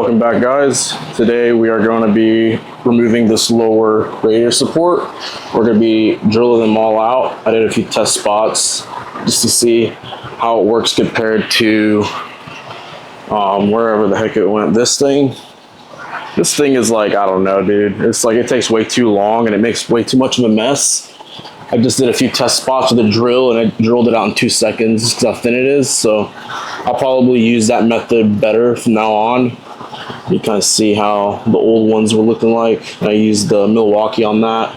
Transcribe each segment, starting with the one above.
Welcome back, guys. Today we are going to be removing this lower radiator support. We're going to be drilling them all out. I did a few test spots just to see how it works compared to wherever the heck it went. This thing is like, I don't know, dude. It's like it takes way too long and it makes way too much of a mess. I just did a few test spots with a drill and I drilled it out in 2 seconds because how thin it is. So I'll probably use that method better from now on. You kind of see how the old ones were looking like. I used the Milwaukee on that.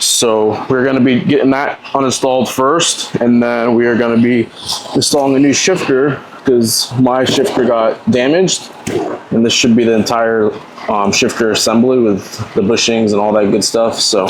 So we're going to be getting that uninstalled first, and then we are going to be installing a new shifter because my shifter got damaged, and this should be the entire shifter assembly with the bushings and all that good stuff. So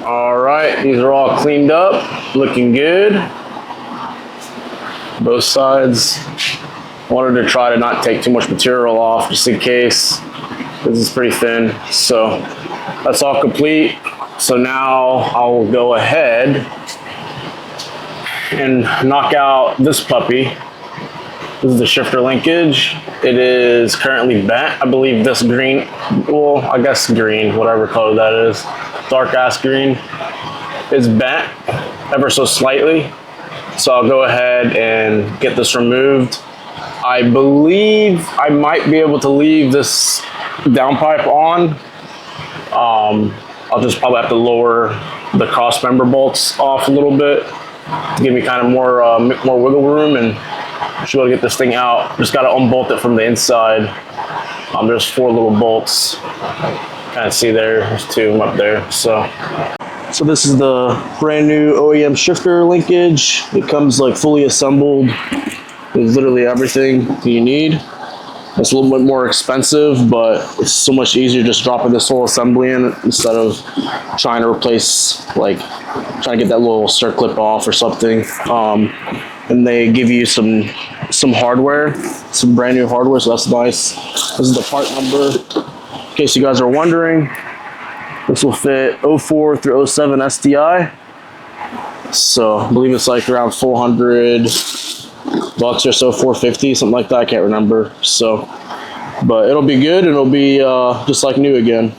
all right, these are all cleaned up, looking good. Both sides. Wanted to try to not take too much material off just in case. This is pretty thin. So that's all complete. So now I'll go ahead and knock out this puppy. This is the shifter linkage. It is currently bent. I believe this green, well, I guess green, whatever color that is, dark ass green, is bent ever so slightly. So I'll go ahead and get this removed. I believe I might be able to leave this downpipe on. I'll just probably have to lower the cross member bolts off a little bit to give me kind of more wiggle room, and should be able to get this thing out. Just got to unbolt it from the inside. There's 4 little bolts. Kind of see there's 2 of them up there. So this is the brand new OEM shifter linkage. It comes like fully assembled with literally everything you need. It's a little bit more expensive, but it's so much easier just dropping this whole assembly in instead of trying to replace, like trying to get that little circlip off or something. And they give you some hardware, some brand new hardware, so that's nice. This is the part number. case you guys are wondering, this will fit 04 through 07 STI. So I believe it's like around 400 bucks or so, 450, something like that. I can't remember. So, but it'll be good. It'll be just like new again.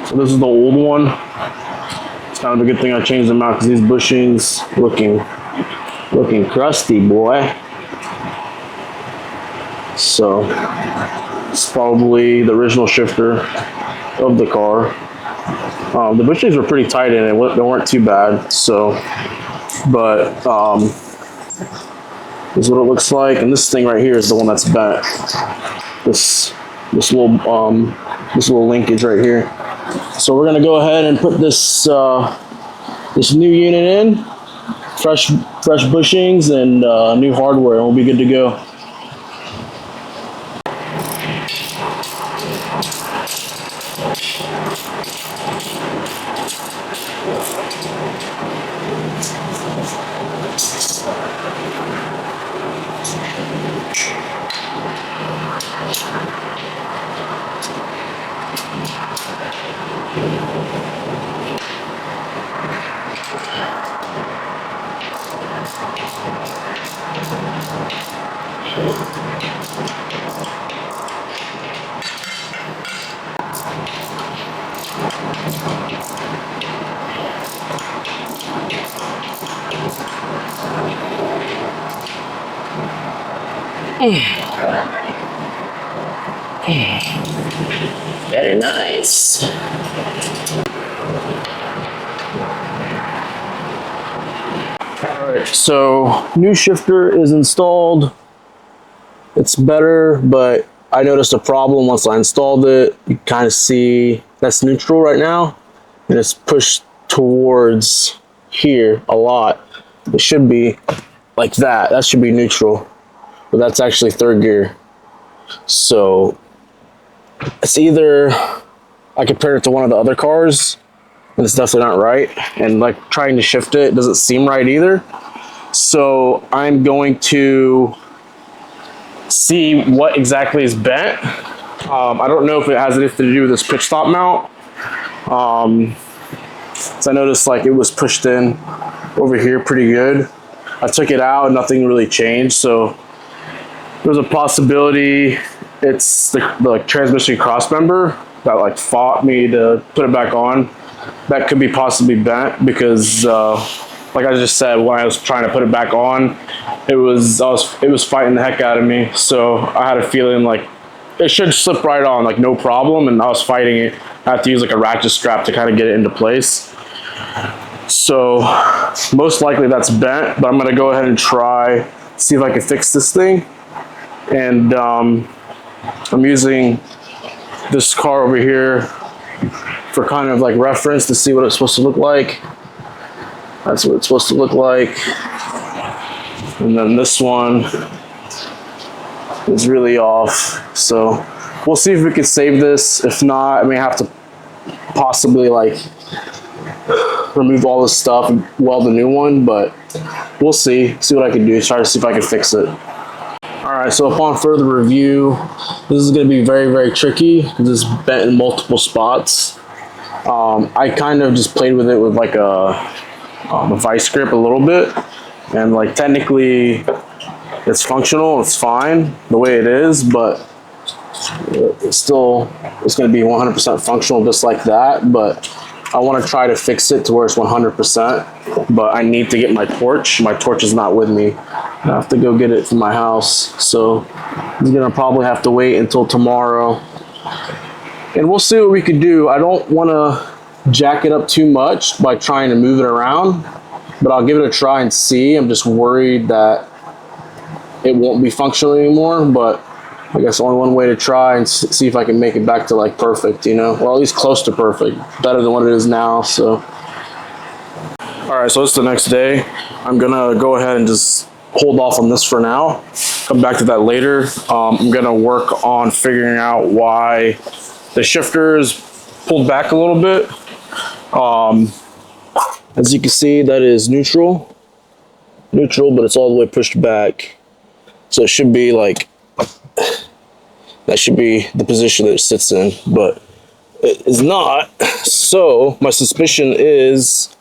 So this is the old one. It's kind of a good thing I changed them out because these bushings looking crusty, boy. So it's probably the original shifter of the car. The bushings were pretty tight in it. They weren't too bad. So, but this is what it looks like. And this thing right here is the one that's bent. This little linkage right here. So we're gonna go ahead and put this this new unit in, fresh bushings and new hardware, and we'll be good to go. Very nice. Alright, so new shifter is installed. It's better, but I noticed a problem once I installed it. You kind of see that's neutral right now, and it's pushed towards here a lot. It should be like that. That should be neutral, but that's actually third gear. So it's either I compared it to one of the other cars, and it's definitely not right, and like trying to shift it doesn't seem right either. So I'm going to see what exactly is bent. I don't know if it has anything to do with this pitch stop mount. So I noticed like it was pushed in over here pretty good. I took it out and nothing really changed. So there's a possibility it's the like transmission cross member that like fought me to put it back on. That could be possibly bent because like I just said, when I was trying to put it back on, it was fighting the heck out of me. So I had a feeling like it should slip right on, like no problem, and I was fighting it. I had to use like a ratchet strap to kind of get it into place. So most likely that's bent, but I'm gonna go ahead and try, see if I can fix this thing. And I'm using this car over here for kind of like reference to see what it's supposed to look like. That's what it's supposed to look like. And then this one is really off. So we'll see if we can save this. If not, I may have to possibly like remove all this stuff and weld a new one, but we'll see what I can do, try to see if I can fix it. All right, so upon further review, this is going to be very, very tricky because it's bent in multiple spots. I kind of just played with it with like a vice grip a little bit, and like technically it's functional, it's fine the way it is, but it's going to be 100% functional just like that. But I want to try to fix it to where it's 100%, but I need to get my torch. My torch is not with me. I have to go get it from my house. So He's gonna probably have to wait until tomorrow. And we'll see what we can do. I don't wanna jack it up too much by trying to move it around, but I'll give it a try and see. I'm just worried that it won't be functional anymore, but I guess only one way to try and see if I can make it back to like perfect, you know, or at least close to perfect, better than what it is now. So, all right, so it's the next day. I'm gonna go ahead and just hold off on this for now. Come back to that later. I'm gonna work on figuring out why the shifter is pulled back a little bit. As you can see, that is neutral, but it's all the way pushed back. So it should be like, that should be the position that it sits in, but it is not. So my suspicion is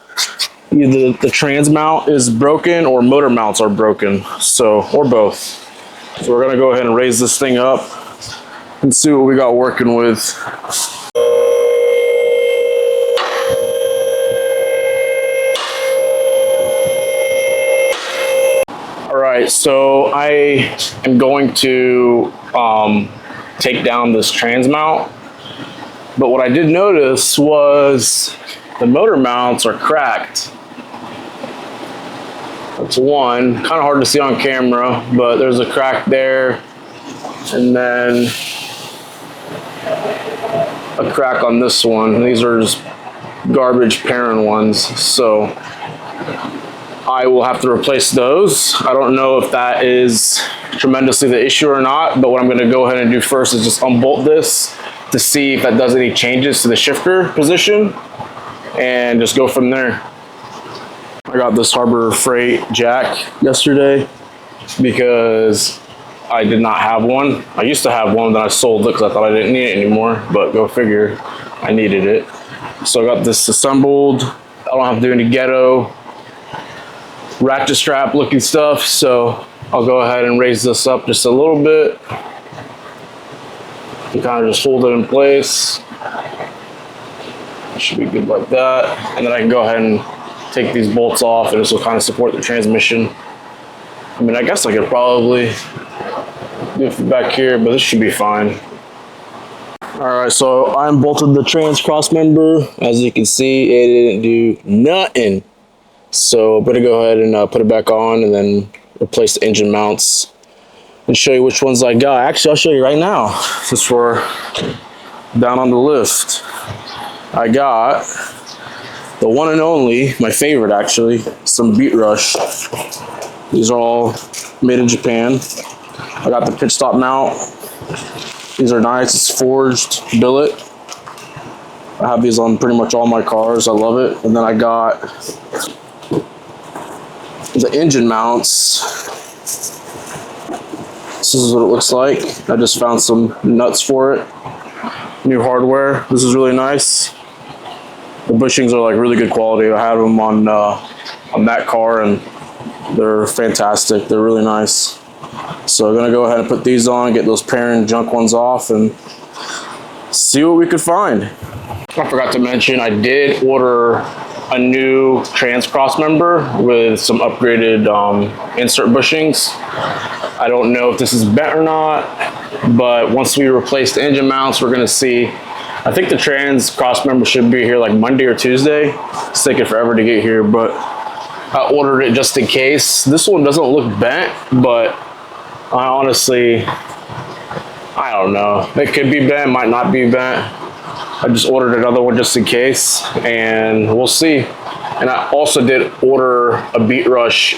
either the trans mount is broken or motor mounts are broken. So, or both. So we're gonna go ahead and raise this thing up and see what we got working with. All right, so I am going to take down this trans mount, but what I did notice was the motor mounts are cracked. That's one, kind of hard to see on camera, but there's a crack there, and then a crack on this one. These are just garbage parent ones, so I will have to replace those. I don't know if that is tremendously the issue or not, but what I'm gonna go ahead and do first is just unbolt this to see if that does any changes to the shifter position and just go from there. I got this Harbor Freight jack yesterday because I did not have one. I used to have one, then I sold it because I thought I didn't need it anymore, but go figure, I needed it. So I got this assembled. I don't have to do any ghetto ratchet strap looking stuff, so I'll go ahead and raise this up just a little bit. You kind of just hold it in place. It should be good like that. And then I can go ahead and take these bolts off, and this will kind of support the transmission. I mean, I guess I could probably do it back here, but this should be fine. All right, so I unbolted the trans cross member. As you can see, it didn't do nothing. So I'm gonna go ahead and put it back on and then replace the engine mounts and show you which ones I got. Actually, I'll show you right now since we're down on the lift. I got the one and only, my favorite actually, some Beat Rush. These are all made in Japan. I got the pit stop mount. These are nice, it's forged billet. I have these on pretty much all my cars, I love it. And then I got the engine mounts. This is what it looks like. I just found some nuts for it. New hardware, this is really nice. The bushings are like really good quality. I have them on that car and they're fantastic. They're really nice. So I'm gonna go ahead and put these on, get those parent junk ones off and see what we could find. I forgot to mention, I did order a new trans cross member with some upgraded insert bushings. I don't know if this is bent or not, but once we replace the engine mounts, we're gonna see. I think the trans cross member should be here like Monday or Tuesday. It's taking forever to get here, but I ordered it just in case. This one doesn't look bent, but I honestly, I don't know. It could be bent, might not be bent. I just ordered another one just in case, and we'll see. And I also did order a Beat Rush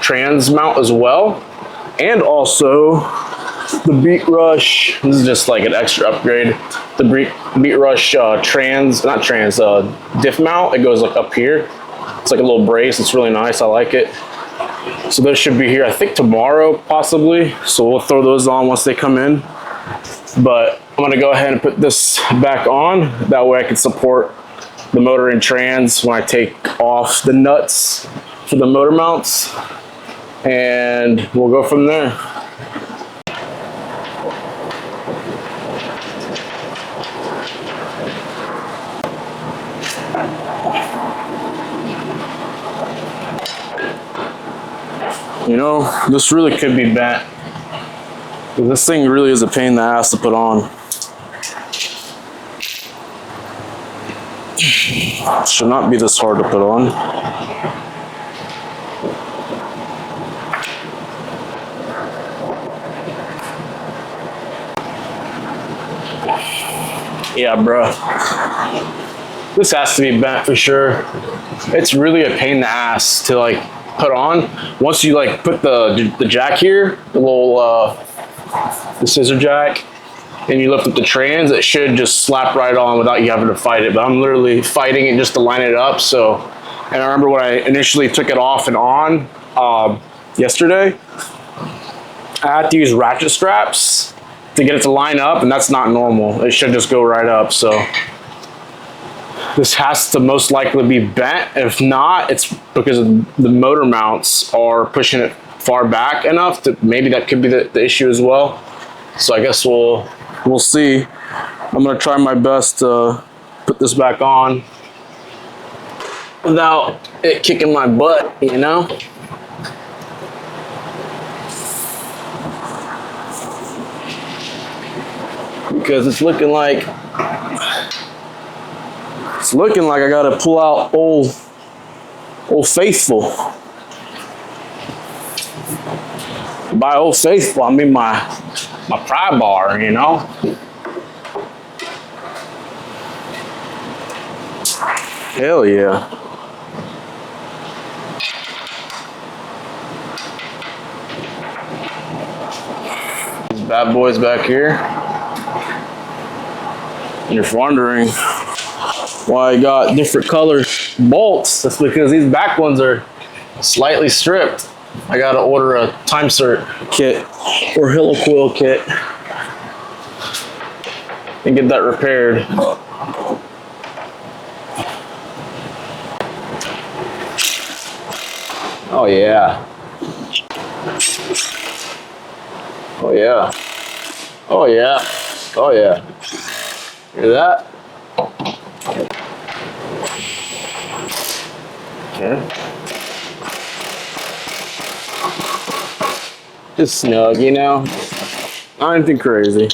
trans mount as well, and also the Beat Rush. This is just like an extra upgrade. The Beat Rush diff mount. It goes like up here. It's like a little brace. It's really nice. I like it. So those should be here, I think tomorrow possibly. So we'll throw those on once they come in. But I'm gonna go ahead and put this back on. That way I can support the motor and trans when I take off the nuts for the motor mounts. And we'll go from there. You know, this really could be bent. This thing really is a pain in the ass to put on. It should not be this hard to put on. Yeah, bruh. This has to be bent for sure. It's really a pain in the ass to like put on. Once you like put the jack here, the little the scissor jack, and you lift up the trans, it should just slap right on without you having to fight it. But I'm literally fighting it just to line it up. So, and I remember when I initially took it off and on yesterday, I had to use ratchet straps to get it to line up, and that's not normal. It should just go right up. So this has to most likely be bent. If not, it's because the motor mounts are pushing it far back enough that maybe that could be the issue as well. So I guess we'll see. I'm gonna try my best to put this back on without it kicking my butt, you know? Because it's looking like I gotta pull out old Faithful. By Old Faithful, I mean my pry bar, you know? Hell yeah. These bad boys back here. And you're wondering why I got different color bolts. That's because these back ones are slightly stripped. I gotta order a time cert kit or helicoil kit and get that repaired. Oh yeah. Oh yeah. Oh yeah. Oh yeah. Hear that? Okay. Just snug, you know? Not anything crazy.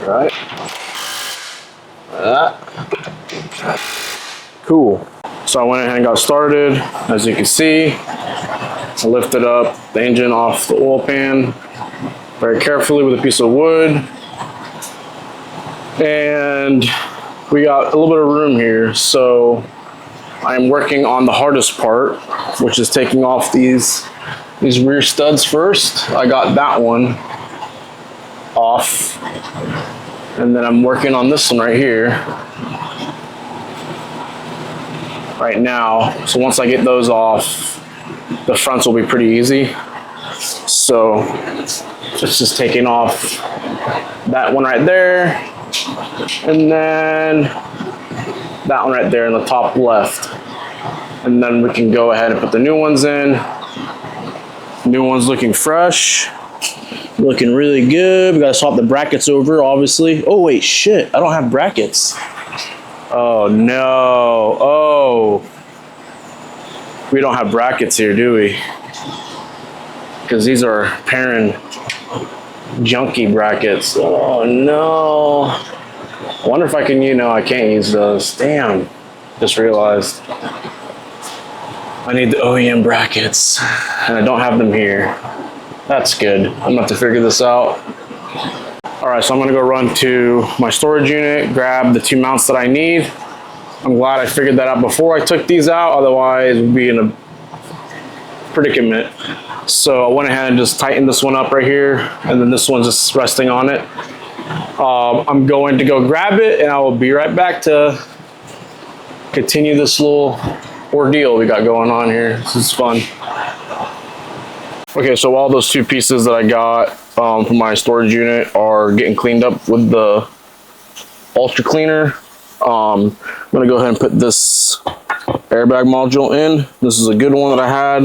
Right. That. Cool. So I went ahead and got started. As you can see, I lifted up the engine off the oil pan very carefully with a piece of wood. And we got a little bit of room here. So I'm working on the hardest part, which is taking off these rear studs first. I got that one off. And then I'm working on this one right here right now. So once I get those off, the fronts will be pretty easy. So it's just taking off that one right there, and then that one right there in the top left. And then we can go ahead and put the new ones in. New one's looking fresh. Looking really good. We gotta swap the brackets over, obviously. Oh wait, shit, I don't have brackets. Oh no, oh. We don't have brackets here, do we? Because these are Perrin junky brackets. Oh no. I wonder if I can, you know, I can't use those. Damn, just realized. I need the OEM brackets and I don't have them here. That's good. I'm gonna have to figure this out. All right, so I'm gonna go run to my storage unit, grab the two mounts that I need. I'm glad I figured that out before I took these out, otherwise we'd be in a predicament. So I went ahead and just tightened this one up right here, and then this one's just resting on it. I'm going to go grab it, and I will be right back to continue this little ordeal we got going on here. This is fun. Okay, so all those two pieces that I got from my storage unit are getting cleaned up with the Ultra Cleaner. I'm gonna go ahead and put this airbag module in. This is a good one that I had.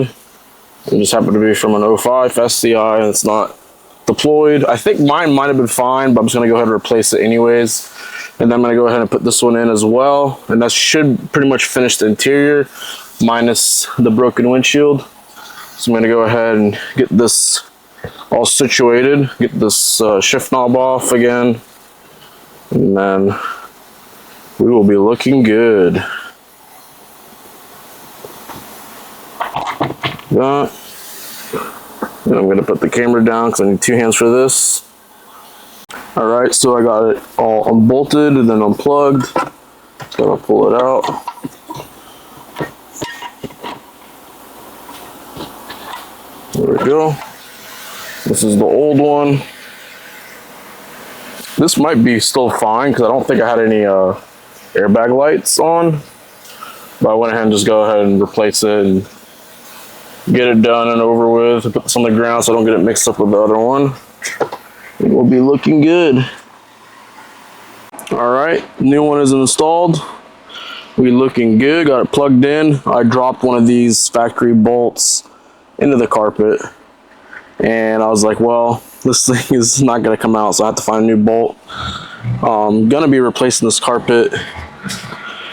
It just happened to be from an 05 STI, and it's not deployed. I think mine might have been fine, but I'm just gonna go ahead and replace it anyways. And then I'm gonna go ahead and put this one in as well. And that should pretty much finish the interior minus the broken windshield. So I'm gonna go ahead and get this all situated, get this shift knob off again, and then we will be looking good. That. And I'm gonna put the camera down because I need 2 hands for this. All right, so I got it all unbolted and then unplugged. So I'll pull it out. There we go. This is the old one. This might be still fine because I don't think I had any airbag lights on. But I went ahead and just go ahead and replace it and get it done and over with. Put this on the ground so I don't get it mixed up with the other one. It will be looking good. All right, new one is installed. We looking good, got it plugged in. I dropped one of these factory bolts into the carpet. And I was like, well, this thing is not gonna come out, so I have to find a new bolt. I'm gonna be replacing this carpet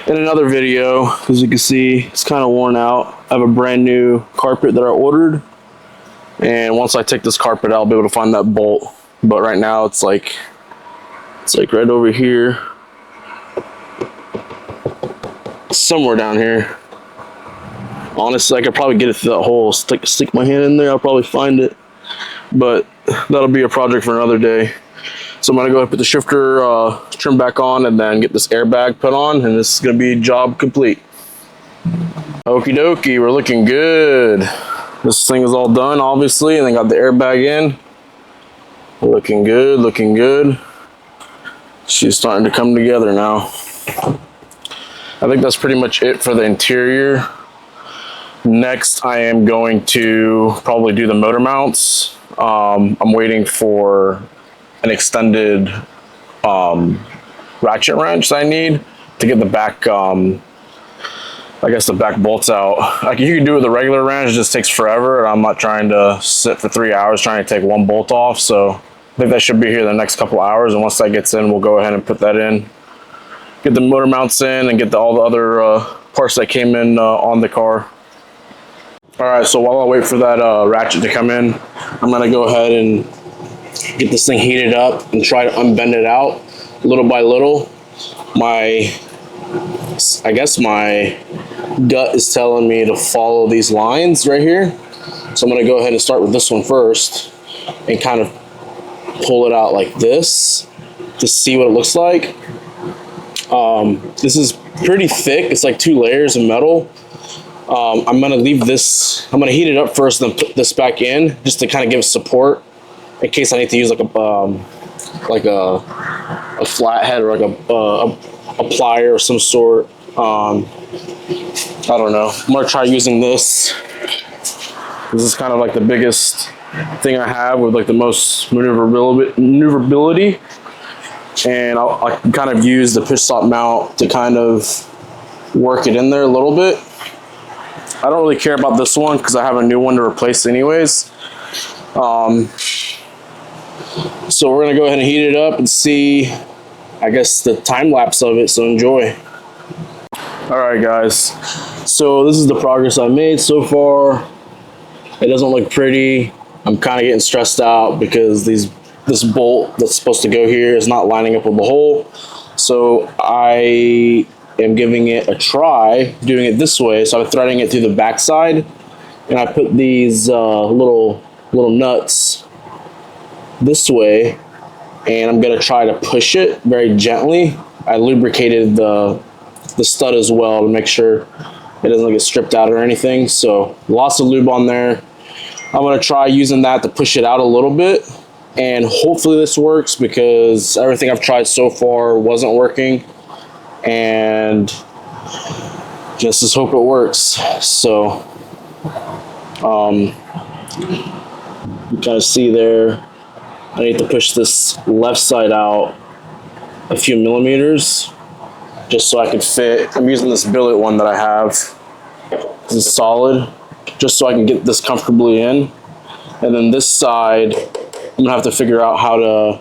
in another video. As you can see, it's kind of worn out. I have a brand new carpet that I ordered. And once I take this carpet out, I'll be able to find that bolt. But right now it's like right over here. Somewhere down here. Honestly, I could probably get it through that hole. Stick my hand in there, I'll probably find it. But that'll be a project for another day. So I'm gonna go ahead and put the shifter trim back on and then get this airbag put on, and this is gonna be job complete. Okie dokie, we're looking good. This thing is all done, obviously, and then got the airbag in. Looking good, looking good. She's starting to come together now. I think that's pretty much it for the interior. Next, I am going to probably do the motor mounts. I'm waiting for an extended ratchet wrench that I need to get the back, I guess the back bolts out. Like you can do it with a regular wrench, it just takes forever, and I'm not trying to sit for 3 hours trying to take one bolt off. So I think that should be here the next couple hours, and once that gets in, we'll go ahead and put that in. Get the motor mounts in and get all the other parts that came in on the car. All right, so while I wait for that ratchet to come in, I'm gonna go ahead and get this thing heated up and try to unbend it out little by little. I guess my gut is telling me to follow these lines right here. So I'm gonna go ahead and start with this one first and kind of pull it out like this to see what it looks like. This is pretty thick. It's like 2 layers of metal. I'm gonna leave this, I'm gonna heat it up first and then put this back in just to kind of give it support in case I need to use like a flathead or like a plier of some sort. I don't know. I'm gonna try using this. This is kind of like the biggest thing I have with like the most maneuverability. And I can kind of use the push stop mount to kind of work it in there a little bit. I don't really care about this one because I have a new one to replace anyways. So we're gonna go ahead and heat it up and see, I guess, the time lapse of it, so enjoy. All right guys, so this is the progress I made so far. It doesn't look pretty. I'm kind of getting stressed out because this bolt that's supposed to go here is not lining up with the hole. So I am giving it a try doing it this way. So I'm threading it through the back side, and I put these little nuts this way, and I'm gonna try to push it very gently. I lubricated the stud as well to make sure it doesn't get stripped out or anything. So lots of lube on there. I'm gonna try using that to push it out a little bit, and hopefully this works because everything I've tried so far wasn't working, and just hope it works. So you kind of see there, I need to push this left side out a few millimeters just so I can fit. I'm using this billet one that I have. This is solid, just so I can get this comfortably in. And then this side, I'm gonna have to figure out how to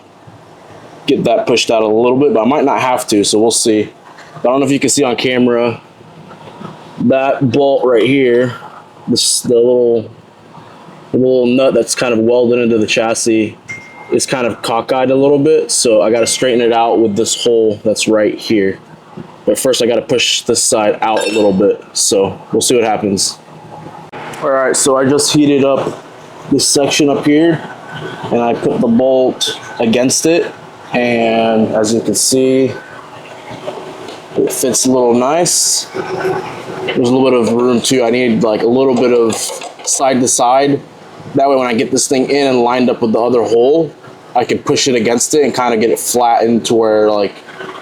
get that pushed out a little bit, but I might not have to, so we'll see. I don't know if you can see on camera, that bolt right here, the little nut that's kind of welded into the chassis is kind of cockeyed a little bit, so I got to straighten it out with this hole that's right here. But first I got to push this side out a little bit, so we'll see what happens. All right, so I just heated up this section up here, and I put the bolt against it, and as you can see, it fits a little nice. There's a little bit of room too. I need like a little bit of side to side. That way when I get this thing in and lined up with the other hole, I can push it against it and kind of get it flattened to where like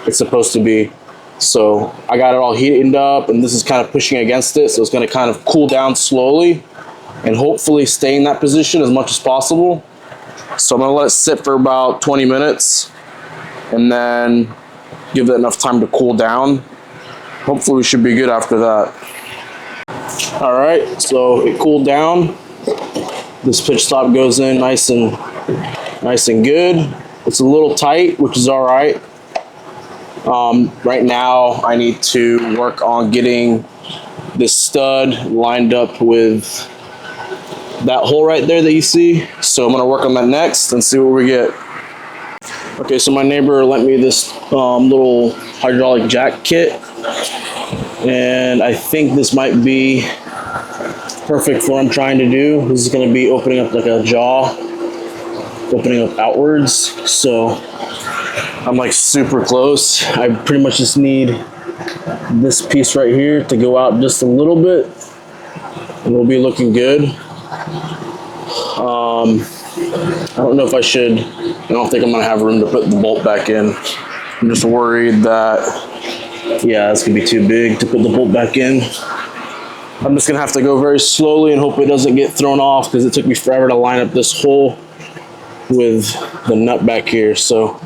it's supposed to be. So I got it all heated up, and this is kind of pushing against it, so it's going to kind of cool down slowly and hopefully stay in that position as much as possible. So I'm going to let it sit for about 20 minutes and then give it enough time to cool down. Hopefully we should be good after that. All right, so it cooled down. This pitch stop goes in nice and good. It's a little tight, which is all right. Right now I need to work on getting this stud lined up with that hole right there that you see. So I'm going to work on that next and see what we get. Okay, so my neighbor lent me this little hydraulic jack kit, and I think this might be perfect for what I'm trying to do. This is going to be opening up like a jaw, opening up outwards. So I'm like super close. I pretty much just need this piece right here to go out just a little bit, and we'll be looking good. I don't know if I should. I don't think I'm gonna have room to put the bolt back in. I'm just worried that, yeah, this could be too big to put the bolt back in. I'm just gonna have to go very slowly and hope it doesn't get thrown off, because it took me forever to line up this hole with the nut back here. So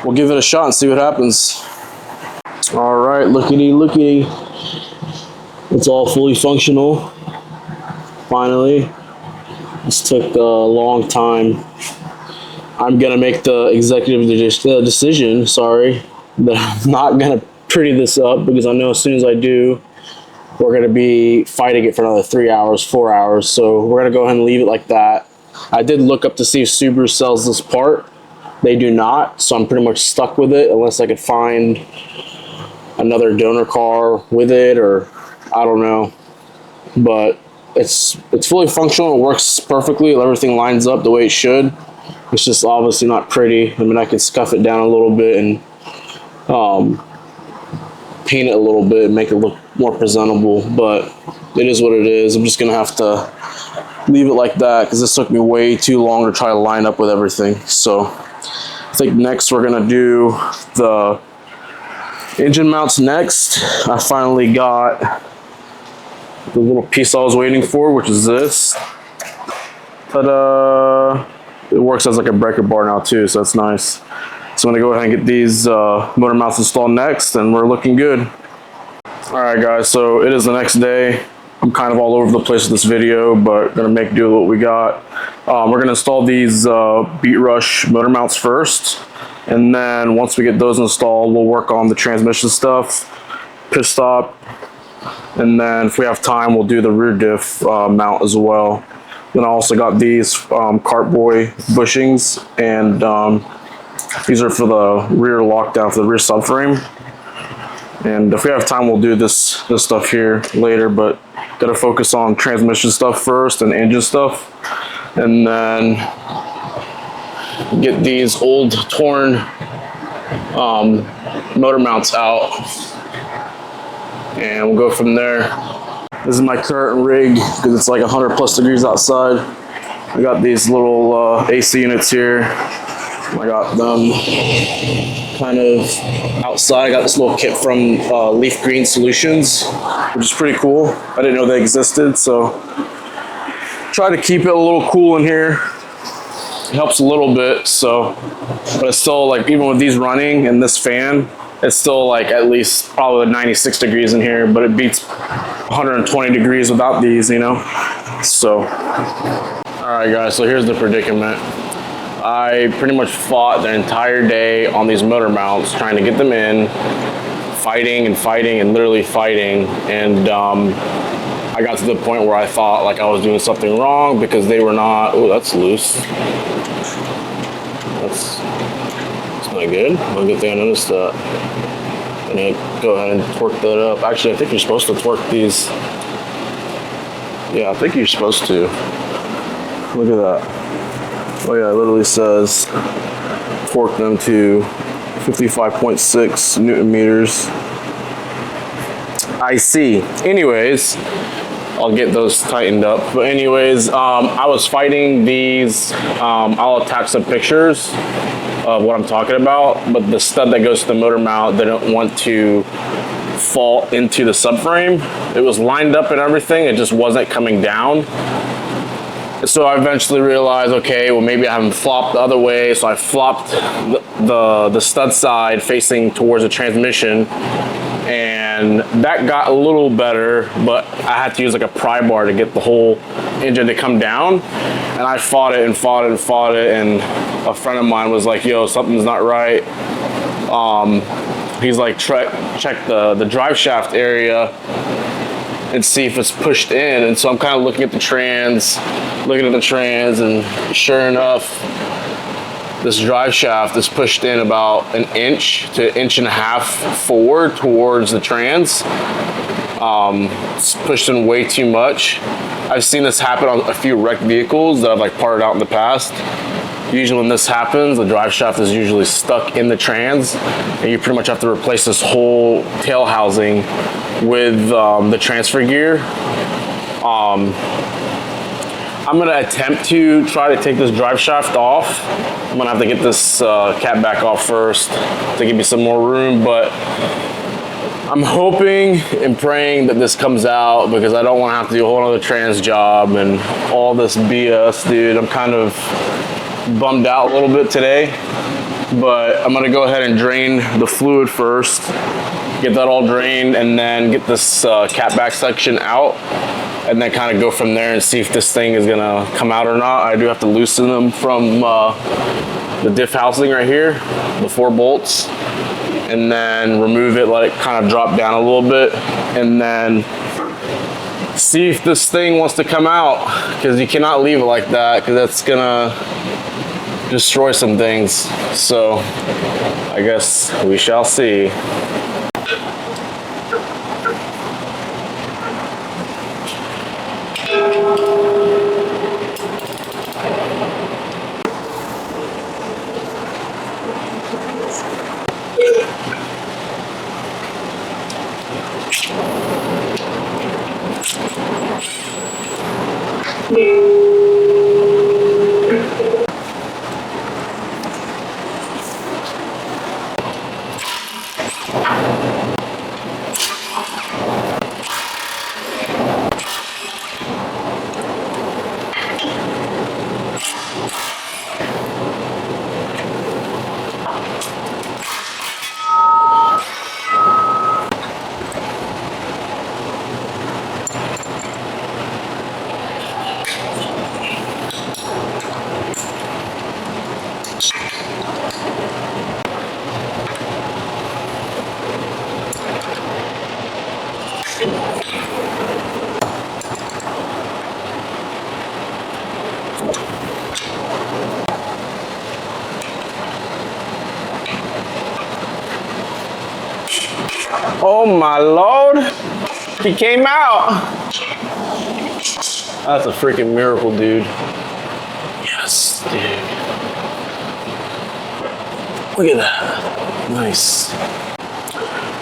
we'll give it a shot and see what happens. All right, lookity. It's all fully functional. Finally. This took a long time. I'm gonna make the executive decision, that I'm not gonna pretty this up, because I know as soon as I do, we're gonna be fighting it for another 3 hours, 4 hours. So we're gonna go ahead and leave it like that. I did look up to see if Subaru sells this part. They do not, so I'm pretty much stuck with it unless I could find another donor car with it, or I don't know. But it's fully functional. It works perfectly. Everything lines up the way it should. It's just obviously not pretty. I mean, I could scuff it down a little bit and paint it a little bit and make it look more presentable, but it is what it is. I'm just gonna have to leave it like that, because this took me way too long to try to line up with everything. So I think next we're gonna do the engine mounts next. I finally got the little piece I was waiting for, which is this. Ta-da! It works as like a breaker bar now too, so that's nice. So I'm gonna go ahead and get these motor mounts installed next, and we're looking good. All right, guys, so it is the next day. I'm kind of all over the place with this video, but gonna make do with what we got. We're gonna install these Beat Rush motor mounts first, and then once we get those installed, we'll work on the transmission stuff, pitch stop, and then if we have time, we'll do the rear diff mount as well. Then I also got these Cartboy bushings, and these are for the rear lockdown for the rear subframe. And if we have time, we'll do this stuff here later, but gotta focus on transmission stuff first and engine stuff, and then get these old torn motor mounts out, and we'll go from there. This is my current rig, because it's like 100+ degrees outside. I got these little AC units here. I got them kind of outside. I got this little kit from Leaf Green Solutions, which is pretty cool. I didn't know they existed, so try to keep it a little cool in here. It helps a little bit, so, but it's still like, even with these running and this fan, it's still like at least probably 96 degrees in here, but it beats 120 degrees without these, you know? So, all right guys, so here's the predicament. I pretty much fought the entire day on these motor mounts, trying to get them in, fighting and fighting and literally fighting. And I got to the point where I thought like I was doing something wrong because they were not. Oh, that's loose. That's not good. Well, good thing I noticed that. I need to go ahead and torque that up. Actually, I think you're supposed to torque these. Yeah, I think you're supposed to. Look at that. Oh yeah, it literally says torque them to 55.6 Newton meters. I see. Anyways, I'll get those tightened up. But anyways, I was fighting these. I'll attach some pictures of what I'm talking about. But the stud that goes to the motor mount didn't want to fall into the subframe. It was lined up and everything. It just wasn't coming down. So I eventually realized, okay, well maybe I haven't flopped the other way. So I flopped the stud side facing towards the transmission, and that got a little better, but I had to use like a pry bar to get the whole engine to come down. And I fought it and fought it and fought it, and a friend of mine was like, yo, something's not right. He's like, check the drive shaft area and see if it's pushed in. And so I'm kind of looking at the trans, and sure enough, this drive shaft is pushed in about an inch to an inch and a half forward towards the trans. It's pushed in way too much. I've seen this happen on a few wrecked vehicles that I've like parted out in the past. Usually when this happens, the drive shaft is usually stuck in the trans, and you pretty much have to replace this whole tail housing with the transfer gear. I'm gonna attempt to try to take this drive shaft off. I'm gonna have to get this cap back off first to give me some more room, but I'm hoping and praying that this comes out, because I don't wanna have to do a whole other trans job and all this BS, dude. I'm kind of bummed out a little bit today, but I'm gonna go ahead and drain the fluid first, get that all drained, and then get this cap back section out, and then kind of go from there and see if this thing is gonna come out or not. I do have to loosen them from the diff housing right here, the 4 bolts, and then remove it, let it kind of drop down a little bit, and then see if this thing wants to come out, because you cannot leave it like that, because that's gonna destroy some things. So I guess we shall see. Oh my Lord, he came out. That's a freaking miracle, dude. Yes, dude. Look at that, nice.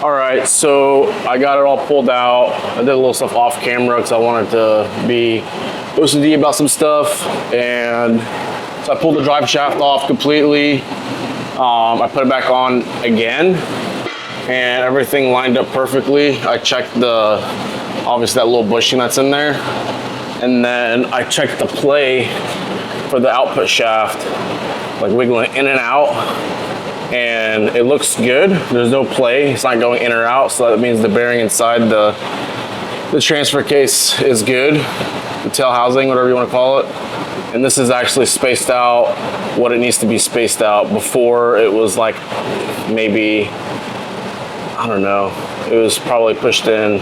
All right, so I got it all pulled out. I did a little stuff off camera because I wanted to be OCD about some stuff. And so I pulled the drive shaft off completely. I put it back on again, and everything lined up perfectly. I checked obviously that little bushing that's in there. And then I checked the play for the output shaft, like wiggling in and out. And it looks good. There's no play. It's not going in or out. So that means the bearing inside the transfer case is good. The tail housing, whatever you want to call it. And this is actually spaced out what it needs to be spaced out. Before it was like maybe, I don't know, it was probably pushed in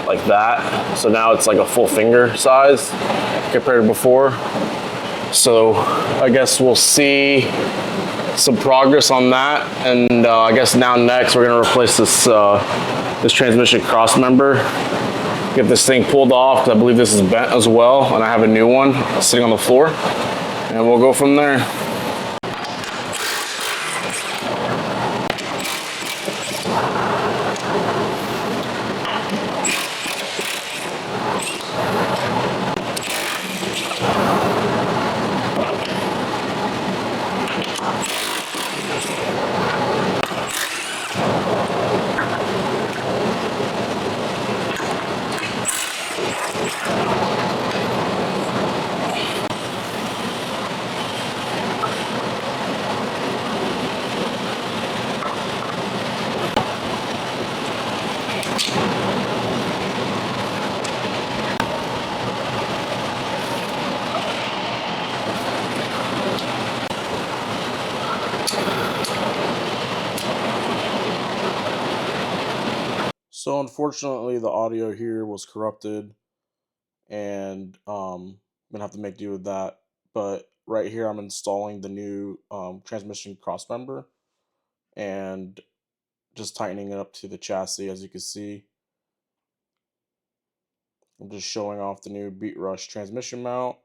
like that. So now it's like a full finger size compared to before. So I guess we'll see some progress on that. And I guess now next we're gonna replace this this transmission cross member. Get this thing pulled off because I believe this is bent as well, and I have a new one sitting on the floor, and we'll go from there. So unfortunately, the audio here was corrupted, and I'm gonna have to make do with that. But right here, I'm installing the new transmission cross member and just tightening it up to the chassis. As you can see, I'm just showing off the new Beat Rush transmission mount.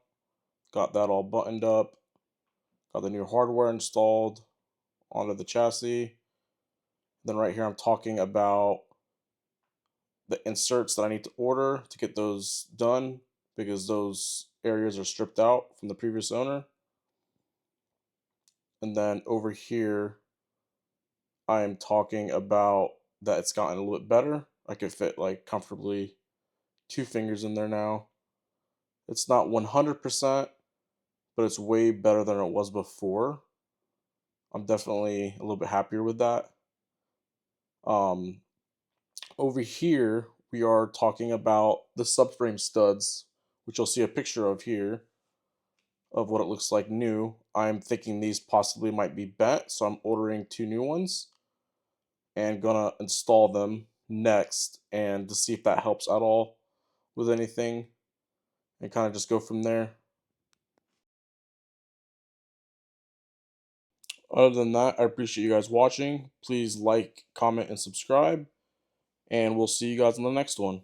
Got that all buttoned up. Got the new hardware installed onto the chassis. Then right here, I'm talking about the inserts that I need to order to get those done, because those areas are stripped out from the previous owner. And then over here, I am talking about that it's gotten a little bit better. I could fit like comfortably 2 fingers in there now. It's not 100%, but it's way better than it was before. I'm definitely a little bit happier with that. Over here, we are talking about the subframe studs, which you'll see a picture of here of what it looks like new. I'm thinking these possibly might be bent, so I'm ordering 2 new ones and gonna install them next, and to see if that helps at all with anything, and kind of just go from there. Other than that, I appreciate you guys watching. Please like, comment, and subscribe, and we'll see you guys in the next one.